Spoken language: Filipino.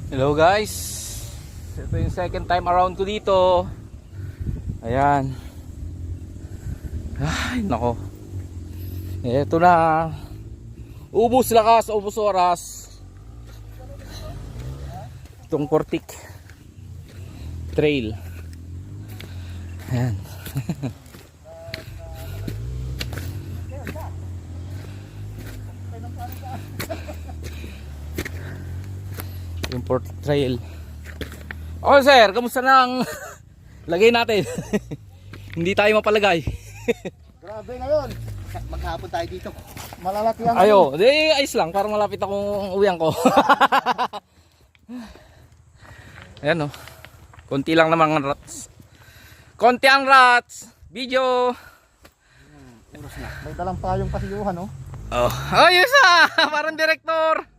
Hello guys, ito yung second time around ko dito. Ayan. Ay nako, ito na. Ubus lakas, ubus oras itong Portik Trail. Ayan. Yung Portik Trail. Oh sir, kamusta nang lagay natin? Hindi tayo mapalagay. Grabe ngayon. Maghapon tayo dito. Malalaki ang Ayo, di ayos lang para malapit akong uwian ko. Ayan oh. Konti lang naman ang rats. Konti ang rats. Video. oras na. May dalang tayong pasiyuhan, oh. Oh, ayos ah. Parang direktor.